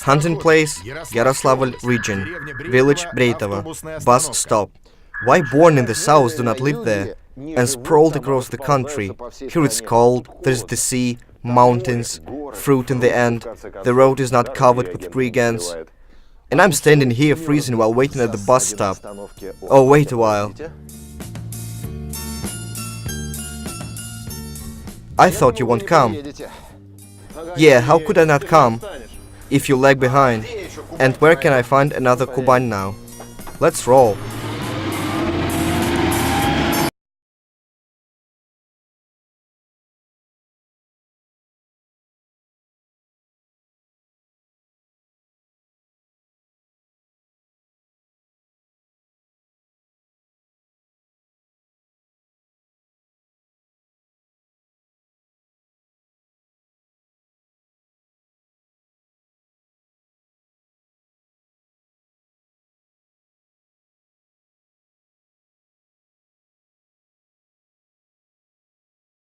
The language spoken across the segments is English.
Hunting place, Yaroslavl region, village Breitovo, bus stop. Why born in the south do not live there? And sprawled across the country. Here it's cold, there's the sea, mountains, fruit in the end, the road is not covered with brigands. And I'm standing here freezing while waiting at the bus stop. Oh, wait a while. I thought you won't come. Yeah, how could I not come if you lag behind? And where can I find another Kuban now? Let's roll.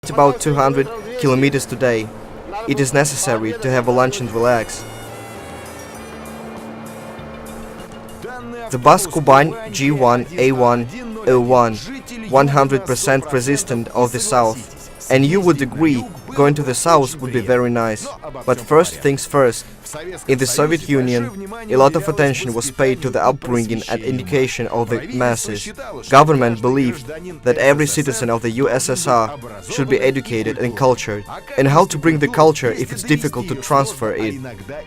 About 200 kilometers today. It is necessary to have a lunch and relax. The bus Kuban G1A1 100% resistant of the south. And you would agree, going to the south would be very nice. But first things first. In the Soviet Union, a lot of attention was paid to the upbringing and education of the masses. Government believed that every citizen of the USSR should be educated and cultured. And how to bring the culture if it's difficult to transfer it?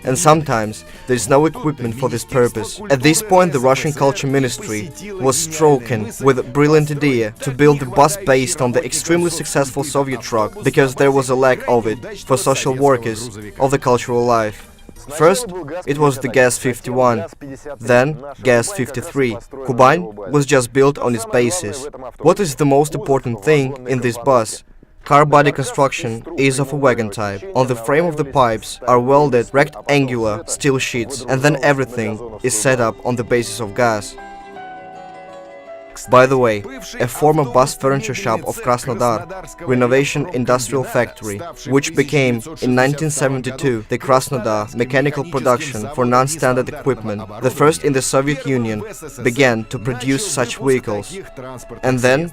And sometimes there is no equipment for this purpose. At this point, the Russian Culture Ministry was stricken with a brilliant idea to build the bus based on the extremely successful Soviet truck, because there was a lack of it for social workers of the cultural life. First, it was the GAZ-51, then GAZ-53. Kuban was just built on its basis. What is the most important thing in this bus? Car body construction is of a wagon type. On the frame of the pipes are welded rectangular steel sheets, and then everything is set up on the basis of gas. By the way, a former bus furniture shop of Krasnodar, renovation industrial factory, which became in 1972 the Krasnodar Mechanical Production for non-standard equipment, the first in the Soviet Union, began to produce such vehicles. And then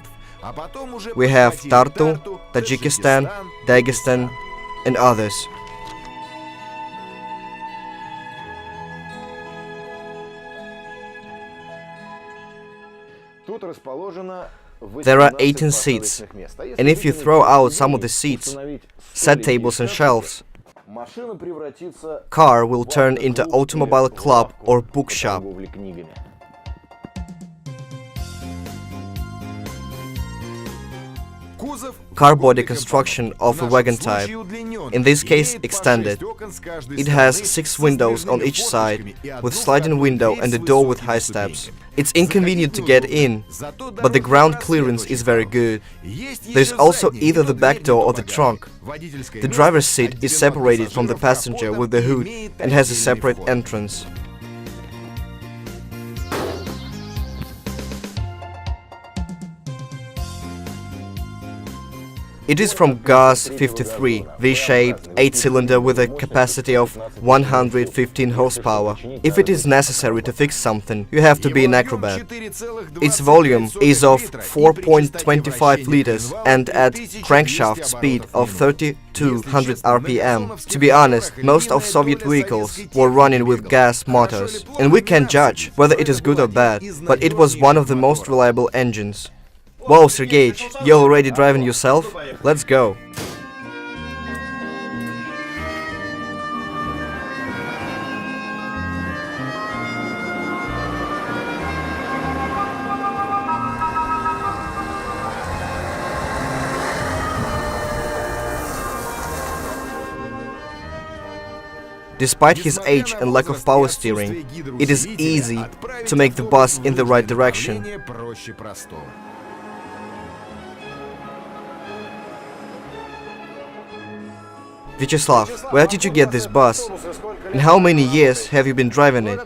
we have Tartu, Tajikistan, Dagestan, and others. There are 18 seats, and if you throw out some of the seats, set tables and shelves, car will turn into automobile club or bookshop. Car body construction of a wagon type, in this case extended. It has 6 windows on each side, with sliding window and a door with high steps. It's inconvenient to get in, but the ground clearance is very good. There's also either the back door or the trunk. The driver's seat is separated from the passenger with the hood and has a separate entrance. It is from GAZ-53, V-shaped, 8-cylinder with a capacity of 115 horsepower. If it is necessary to fix something, you have to be an acrobat. Its volume is of 4.25 liters and at crankshaft speed of 3200 RPM. To be honest, most of Soviet vehicles were running with gas motors, and we can't judge whether it is good or bad, but it was one of the most reliable engines. Whoa, Sergej, you're already driving yourself? Let's go. Despite his age and lack of power steering, it is easy to make the bus in the right direction. Vyacheslav, where did you get this bus? And how many years have you been driving it?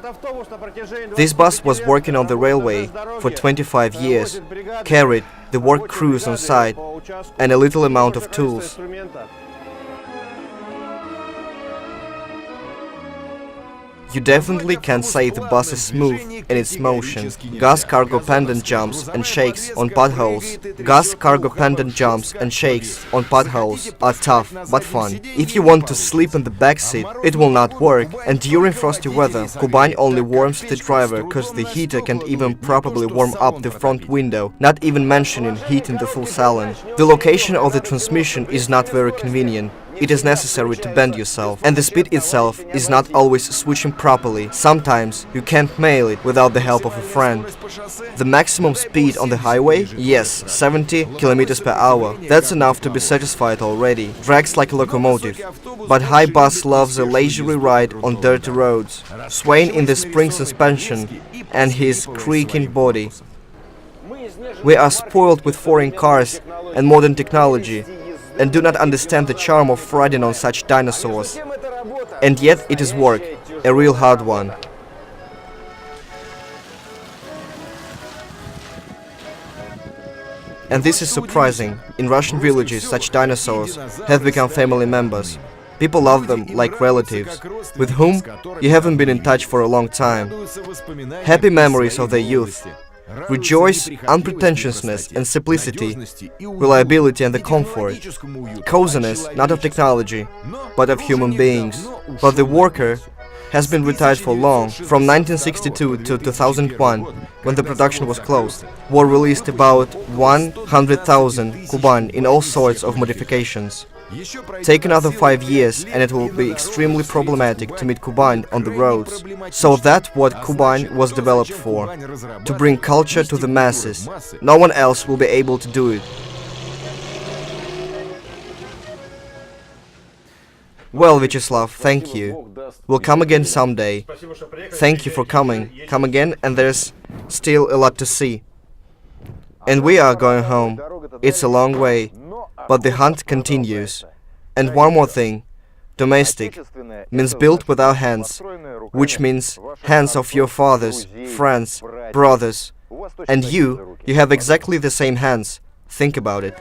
This bus was working on the railway for 25 years, carried the work crews on site and a little amount of tools. You definitely can't say the bus is smooth in its motion. Gas cargo pendant jumps and shakes on potholes. Gas cargo pendant jumps and shakes on potholes are tough but fun. If you want to sleep in the backseat, it will not work, and during frosty weather, Kuban only warms the driver cause the heater can't even properly warm up the front window, not even mentioning heating the full salon. The location of the transmission is not very convenient. It is necessary to bend yourself, and the speed itself is not always switching properly. Sometimes you can't mail it without the help of a friend. The maximum speed on the highway? Yes, 70 km per hour. That's enough to be satisfied already. Drags like a locomotive. But high bus loves a leisurely ride on dirty roads, swaying in the spring suspension and his creaking body. We are spoiled with foreign cars and modern technology, and do not understand the charm of riding on such dinosaurs. And yet it is work, a real hard one. And this is surprising. In Russian villages, such dinosaurs have become family members. People love them like relatives, with whom you haven't been in touch for a long time. Happy memories of their youth. Rejoice unpretentiousness and simplicity, reliability and the comfort, coziness not of technology, but of human beings. But the worker has been retired for long. From 1962 to 2001, when the production was closed, were released about 100,000 Kuban in all sorts of modifications. Take another 5 years and it will be extremely problematic to meet Kuban on the roads. So that's what Kuban was developed for, to bring culture to the masses. No one else will be able to do it. Well, Vyacheslav, thank you. We'll come again someday. Thank you for coming. Come again, and there's still a lot to see. And we are going home. It's a long way, but the hunt continues. And one more thing. Domestic means built with our hands, which means hands of your fathers, friends, brothers. And you have exactly the same hands. Think about it.